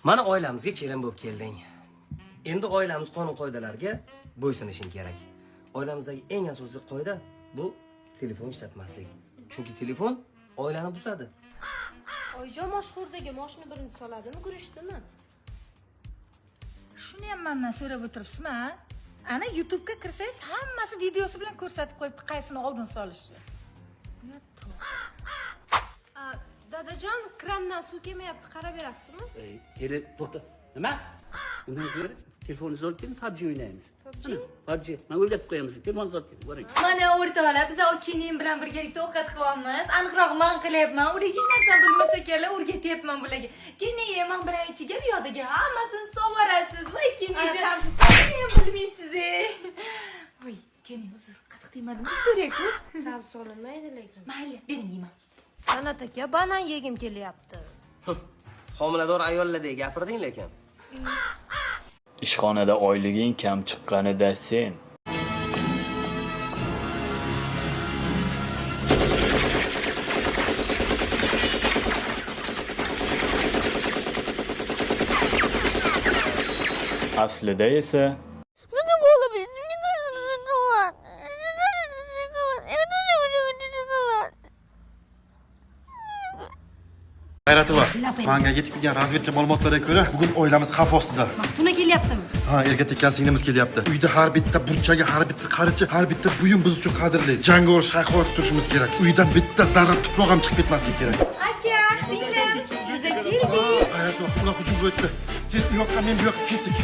Mana oilamizga kelin bo'lib kelding. Endi oilamiz qonun-qoidalarga bo'ysunishing kerak. Oilamizdagi eng asosiy qoida bu telefon ishlatmaslik. Chunki telefon oilani buzadi. Oyjon mashhurdagi moshina birinchi soladimi, gurishdimi? Shuni ham mendan so'rab o'tiribsizmi? Ana YouTube'ga kirsangiz, hammasi videosi bilan ko'rsatib qo'yibdi, qaysini oldin solishni. Dadajon, krandan suv kelmayapti, qarab berasizmi? Eri, to'xta. Nima? Undan ko'ra telefoningizni olib keling, PUBG o'ynaymiz. PUBG. Men o'rgatib qo'yamiz. Telefonni olib keling, boring. Mana o'rtoqlar, biz keyin bilan birgalikda ovqat qilyapmiz. Aniqroq men qilyapman. Ular hech narsani bilmasa kelar, o'rgatyapman bularga. Keyin men birinchiga bu yerdagi hammasini sovorasiz. Voy, keyin ham bilmaysiz. Voy, keyin uzr, qatiq temadimi kerak-ku? Sal solinmaydi lekin. Mayli, bering yeyman. Sanat aka, banan yegim kelyapti. Homilador ayollardek gapirding lekin. Ishxonada oyliging kam chiqqanida sen aslida esa G'ayrati bor. Menga yetib kelgan razvedka ma'lumotlariga ko'ra, bugun oilamiz xavf ostida. Maftuna kelyaptimi? Ha, erga tekkan singlimiz kelyapti. Uyda har bitta burchagi, har bitta qarichi, har bitta buyum biz uchun qadrli. Jangovar shayxorat turishimiz kerak. Uydan bitta zarra tuproq ham chiqib ketmasligi kerak. Aka, singlim, biza keldik. G'ayrati bor, ular hujum o'tdi. Sen u yoqqa, men bu yoqqa ketdik.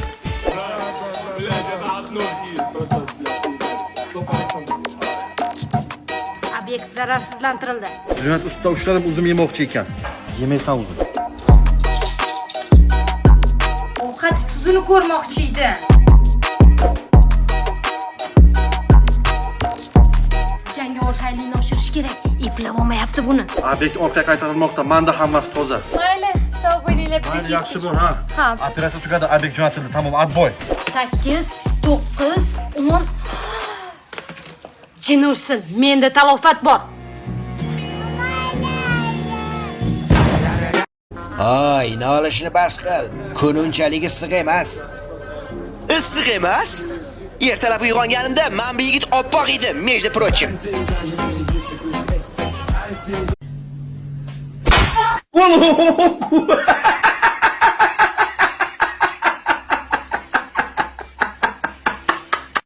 Obyekt zararsizlantirildi. Jinoyat ustida ushlanib uzum yemoqchi ekan. Yemaysan uzum. Ovqat tuzini ko'rmoqchi edi. Jangovar shaylikni oshirish kerak. Eplab olmayapti buni. Obyekt orqaga qaytarilmoqda. Menda hammasi toza. Mayli, sog' bo'linglar. Mayli, yaxshi bo'l, ha. Ha. Operatsiya tugadi, obyekt jo'natildi. Tamom, atboy. 8, 9, 10. Jin ursin, menda talofat bor. Ay, nolishni bas qil. Kun unchalik issiq emas. Issiq emas? Ertalab uyg'onganimda men bu yigit oppoq edi, между прочим. Воу!